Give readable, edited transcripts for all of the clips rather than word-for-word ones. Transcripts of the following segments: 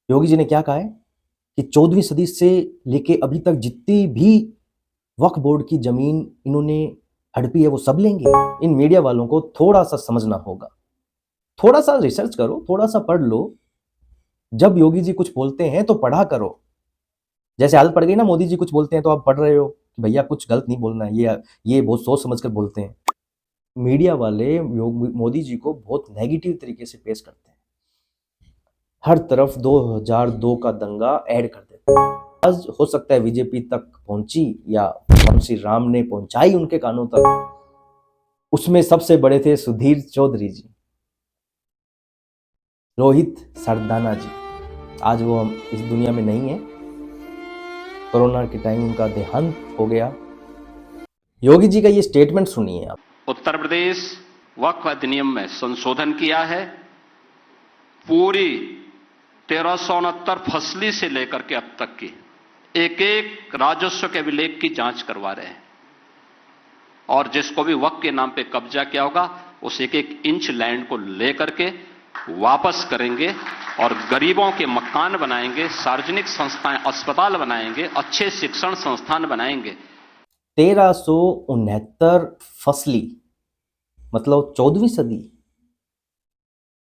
योगी जी ने क्या कहा है कि 14वीं सदी से लेके अभी तक जितनी भी वक्फ बोर्ड की जमीन इन्होंने हड़पी है वो सब लेंगे। इन मीडिया वालों को थोड़ा सा समझना होगा, थोड़ा सा रिसर्च करो, थोड़ा सा पढ़ लो। जब योगी जी कुछ बोलते हैं तो पढ़ा करो। जैसे आदत पड़ गई ना, मोदी जी कुछ बोलते हैं तो आप पढ़ रहे हो कि भैया कुछ गलत नहीं बोलना है, ये बहुत सोच समझ कर बोलते हैं। मीडिया वाले मोदी जी को बहुत नेगेटिव तरीके से पेश करते हैं, हर तरफ 2002 का दंगा ऐड कर देते हैं। आज हो सकता है बीजेपी तक पहुंची या भगवान श्री राम ने पहुंचाई उनके कानों तक। उसमें सबसे बड़े थे सुधीर चौधरी जी, रोहित सरदाना जी। आज वो हम इस दुनिया में नहीं है, कोरोना के टाइम उनका देहांत हो गया। योगी जी का ये स्टेटमेंट सुनिए आप। उत्तर प्रदेश वक्फ अधिनियम में संशोधन किया है। पूरी 1369 फसली से लेकर के अब तक की एक एक राजस्व के अभिलेख की जांच करवा रहे हैं, और जिसको भी वक्फ के नाम पे कब्जा किया होगा उस एक एक इंच लैंड को लेकर के वापस करेंगे और गरीबों के मकान बनाएंगे, सार्वजनिक संस्थाएं, अस्पताल बनाएंगे, अच्छे शिक्षण संस्थान बनाएंगे। 1369 फसली मतलब 14वीं सदी,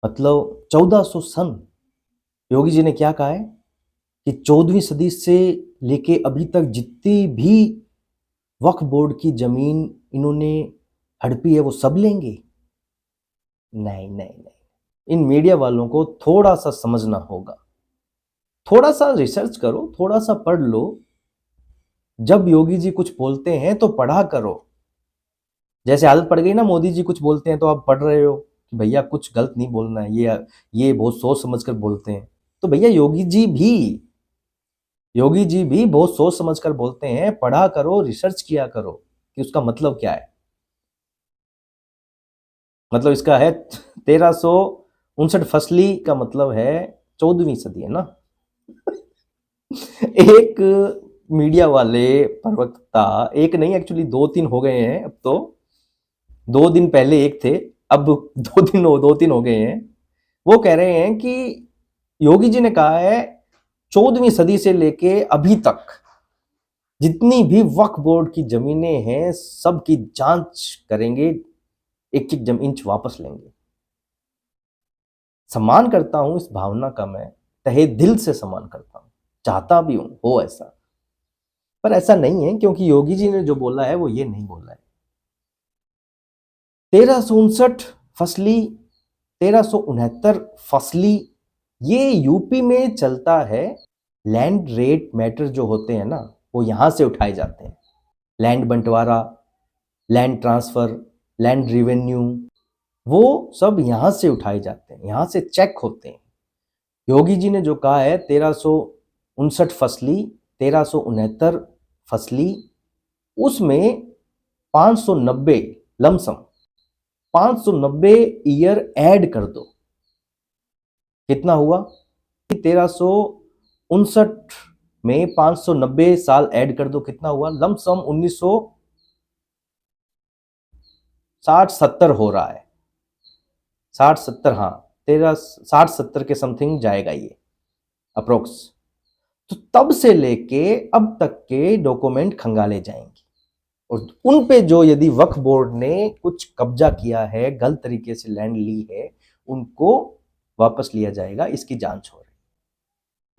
मतलब 1400 सन। योगी जी ने क्या कहा है कि 14वीं सदी से लेके अभी तक जितनी भी वक्फ बोर्ड की जमीन इन्होंने हड़पी है वो सब लेंगे। नहीं नहीं नहीं, इन मीडिया वालों को थोड़ा सा समझना होगा, थोड़ा सा रिसर्च करो, थोड़ा सा पढ़ लो। जब योगी जी कुछ बोलते हैं तो पढ़ा करो। जैसे आदत पड़ गई ना, मोदी जी कुछ बोलते हैं तो आप पढ़ रहे हो कि भैया कुछ गलत नहीं बोलना है, ये बहुत सोच समझ कर बोलते हैं। तो भैया योगी जी भी बहुत सोच समझ कर बोलते हैं। पढ़ा करो, रिसर्च किया करो कि उसका मतलब क्या है। मतलब इसका है 1359 फसली का मतलब है 14वीं सदी, है ना। एक मीडिया वाले प्रवक्ता, एक नहीं एक्चुअली 2-3 हो गए हैं अब तो। 2 दिन पहले एक थे, अब 2 तीन हो गए हैं। वो कह रहे हैं कि योगी जी ने कहा है 14वीं सदी से लेके अभी तक जितनी भी वक्फ बोर्ड की जमीनें हैं सबकी जांच करेंगे, एक एक इंच वापस लेंगे। सम्मान करता हूं इस भावना का, मैं तहे दिल से सम्मान करता हूं, चाहता भी हूं हो ऐसा, पर ऐसा नहीं है क्योंकि योगी जी ने जो बोला है वो ये नहीं बोला है। 1359 फसली, 1369 फसली, ये यूपी में चलता है। लैंड रेट मैटर जो होते हैं ना वो यहां से उठाए जाते हैं। लैंड बंटवारा, लैंड ट्रांसफर, लैंड रिवेन्यू, वो सब यहां से उठाए जाते हैं, यहां से चेक होते हैं। योगी जी ने जो कहा है 1359 फसली, 1369 फसली, उसमें 590 लमसम 590 ईयर ऐड कर दो, कितना हुआ? 1359 में 590 साल ऐड कर दो, कितना हुआ? लमसम 1960-70 हो रहा है। 60-70, हाँ 60-70 के समथिंग जाएगा ये अप्रोक्स। तो तब से लेके अब तक के डॉक्यूमेंट खंगाले जाएंगे और उन पे जो यदि वक्फ बोर्ड ने कुछ कब्जा किया है, गलत तरीके से लैंड ली है, उनको वापस लिया जाएगा। इसकी जांच हो रही।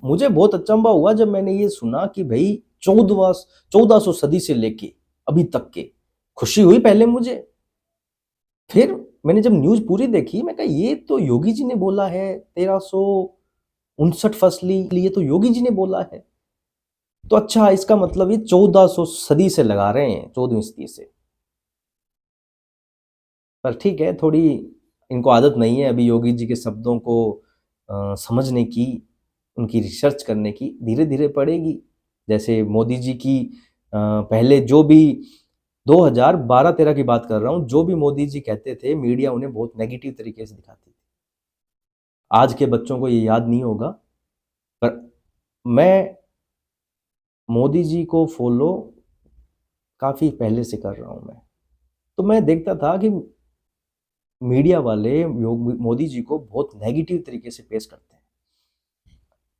मुझे बहुत अचंभा हुआ जब मैंने ये सुना कि भाई 1400 सदी से लेके अभी तक के। खुशी हुई पहले मुझे, फिर मैंने जब न्यूज पूरी देखी मैं कहा ये तो योगी जी ने बोला है 1359 फसली, ये तो योगी जी ने बोला है। तो अच्छा, इसका मतलब ये 1400 सदी से लगा रहे हैं, 14वीं सदी से। पर ठीक है, थोड़ी इनको आदत नहीं है अभी योगी जी के शब्दों को समझने की, उनकी रिसर्च करने की। धीरे धीरे पड़ेगी। जैसे मोदी जी की पहले जो भी 2012-13 की बात कर रहा हूँ, जो भी मोदी जी कहते थे मीडिया उन्हें बहुत नेगेटिव तरीके से दिखाती थी। आज के बच्चों को ये याद नहीं होगा, पर मैं मोदी जी को फॉलो काफ़ी पहले से कर रहा हूँ मैं। तो मैं देखता था कि मीडिया वाले मोदी जी को बहुत नेगेटिव तरीके से पेश करते हैं।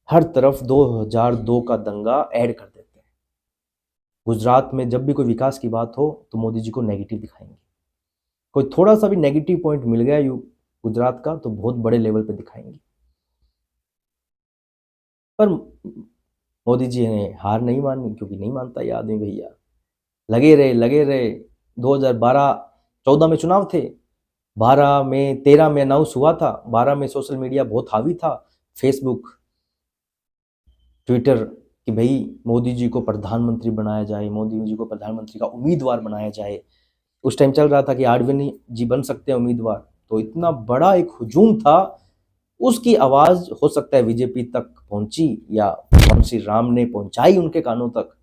हर तरफ 2002 का दंगा ऐड कर देते हैं। गुजरात में जब भी कोई विकास की बात हो तो मोदी जी को नेगेटिव दिखाएंगे। कोई थोड़ा सा भी नेगेटिव पॉइंट मिल गया गुजरात का तो बहुत बड़े लेवल पे दिखाएंगे। पर मोदी जी ने हार नहीं मानी, क्योंकि नहीं मानता ये आदमी भैया। लगे रहे 2012-14 में चुनाव थे, 12 में 13 में अनाउंस हुआ था, 12 में सोशल मीडिया बहुत हावी था, फेसबुक ट्विटर, कि भाई मोदी जी को प्रधानमंत्री बनाया जाए, मोदी जी को प्रधानमंत्री का उम्मीदवार बनाया जाए। उस टाइम चल रहा था कि आडवाणी जी बन सकते हैं उम्मीदवार। तो इतना बड़ा एक हुजूम था, उसकी आवाज हो सकता है बीजेपी तक पहुंची या भगवान श्री राम ने पहुंचाई उनके कानों तक,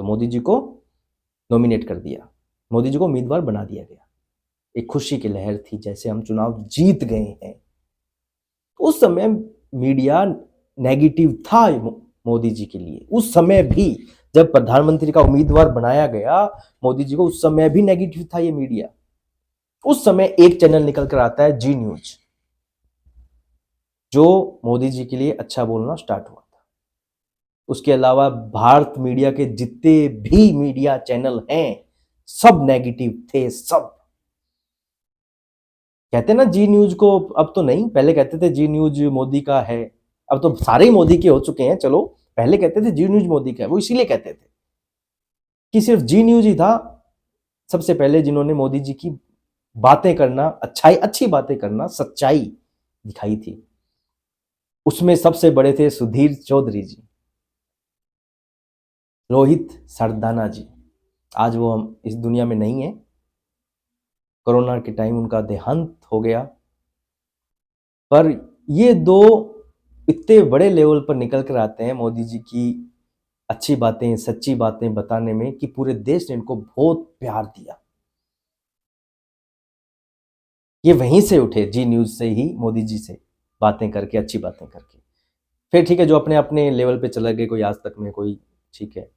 तो मोदी जी को नॉमिनेट कर दिया, मोदी जी को उम्मीदवार बना दिया गया। एक खुशी की लहर थी, जैसे हम चुनाव जीत गए हैं। उस समय मीडिया नेगेटिव था मोदी जी के लिए। उस समय भी जब प्रधानमंत्री का उम्मीदवार बनाया गया मोदी जी को, उस समय भी नेगेटिव था ये मीडिया। उस समय एक चैनल निकल कर आता है जी न्यूज, जो मोदी जी के लिए अच्छा बोलना स्टार्ट हुआ था। उसके अलावा भारत मीडिया के जितने भी मीडिया चैनल हैं सब नेगेटिव थे, सब। कहते ना जी न्यूज को, अब तो नहीं, पहले कहते थे जी न्यूज मोदी का है, अब तो सारे ही मोदी के हो चुके हैं। चलो, पहले कहते थे जी न्यूज मोदी का है, वो इसीलिए कहते थे कि सिर्फ जी न्यूज ही था सबसे पहले जिन्होंने मोदी जी की बातें करना, अच्छी बातें करना, सच्चाई दिखाई थी। उसमें सबसे बड़े थे सुधीर चौधरी जी, रोहित सरदाना जी। आज वो हम इस दुनिया में नहीं है, कोरोना के टाइम उनका देहांत हो गया। पर ये दो इतने बड़े लेवल पर निकल कर आते हैं मोदी जी की अच्छी बातें, सच्ची बातें बताने में, कि पूरे देश ने इनको बहुत प्यार दिया। ये वहीं से उठे, जी न्यूज से ही, मोदी जी से बातें करके, अच्छी बातें करके। फिर ठीक है, जो अपने अपने लेवल पे चले गए, कोई आज तक में, कोई ठीक है।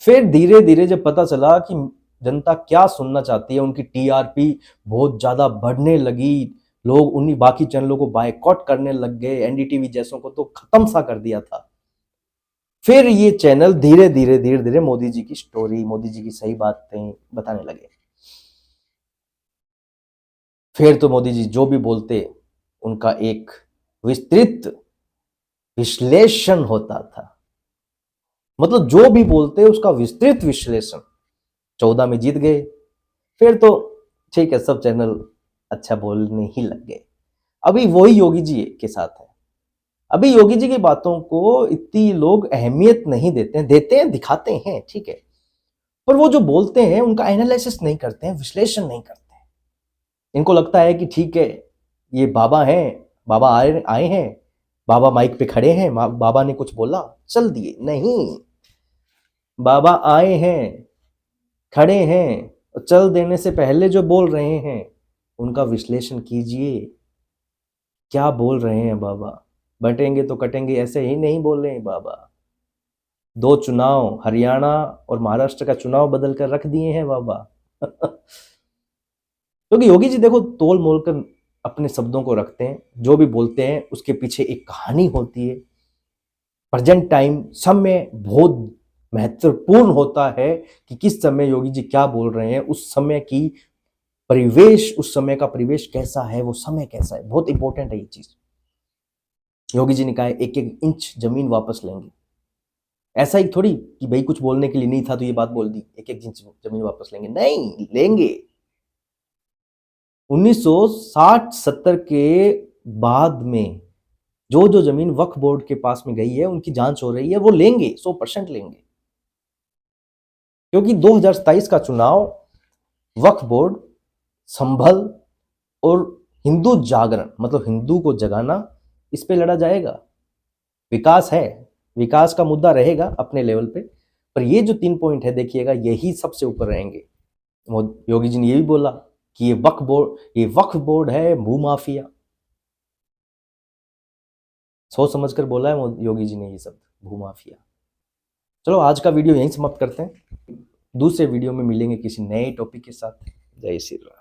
फिर धीरे धीरे जब पता चला कि जनता क्या सुनना चाहती है, उनकी टीआरपी बहुत ज्यादा बढ़ने लगी, लोग उन्हीं बाकी चैनलों को बायकॉट करने लग गए, एनडीटीवी जैसों को तो खत्म सा कर दिया था। फिर ये चैनल धीरे धीरे मोदी जी की स्टोरी, मोदी जी की सही बातें बताने लगे। फिर तो मोदी जी जो भी बोलते उनका एक विस्तृत विश्लेषण होता था, मतलब जो भी बोलते उसका विस्तृत विश्लेषण। 14 में जीत गए, फिर तो ठीक है, सब चैनल अच्छा बोलने ही लग गए। अभी वही योगी जी के साथ है। अभी योगी जी की बातों को इतनी लोग अहमियत नहीं देते हैं, दिखाते हैं, ठीक है, पर वो जो बोलते हैं उनका एनालिसिस नहीं करते हैं, विश्लेषण नहीं करते हैं। इनको लगता है कि ठीक है, ये बाबा हैं, बाबा आए हैं, बाबा माइक पे खड़े हैं, बाबा ने कुछ बोला, चल दिए। नहीं, बाबा आए हैं, खड़े हैं, और चल देने से पहले जो बोल रहे हैं उनका विश्लेषण कीजिए। क्या बोल रहे हैं बाबा? बटेंगे तो कटेंगे ऐसे ही नहीं बोल रहे हैं बाबा। 2 चुनाव, हरियाणा और महाराष्ट्र का चुनाव बदल कर रख दिए हैं बाबा। क्योंकि योगी जी देखो, तोल मोल कर अपने शब्दों को रखते हैं, जो भी बोलते हैं उसके पीछे एक कहानी होती है। प्रेजेंट टाइम समय बहुत महत्वपूर्ण होता है कि किस समय योगी जी क्या बोल रहे हैं, उस समय की परिवेश, उस समय का परिवेश कैसा है, वो समय कैसा है, बहुत इंपॉर्टेंट है ये चीज। योगी जी ने कहा 1-1 इंच जमीन वापस लेंगे। ऐसा ही थोड़ी कि भाई कुछ बोलने के लिए नहीं था तो ये बात बोल दी, 1-1 इंच जमीन वापस लेंगे, नहीं लेंगे। 1960-70 के बाद में जो जो जमीन वक्फ बोर्ड के पास में गई है, उनकी जांच हो रही है, वो लेंगे, 100% लेंगे। क्योंकि 2027 का चुनाव वक्फ बोर्ड, संभल और हिंदू जागरण, मतलब हिंदू को जगाना, इस पे लड़ा जाएगा। विकास है, विकास का मुद्दा रहेगा अपने लेवल पे, पर ये जो 3 पॉइंट है देखिएगा, यही सबसे ऊपर रहेंगे। योगी जी ने ये भी बोला कि ये वक्फ बोर्ड है भूमाफिया। सोच समझ कर बोला है योगी जी ने ये शब्द, भूमाफिया। चलो आज का वीडियो यहीं समाप्त करते हैं, दूसरे वीडियो में मिलेंगे किसी नए टॉपिक के साथ। जय श्री राम।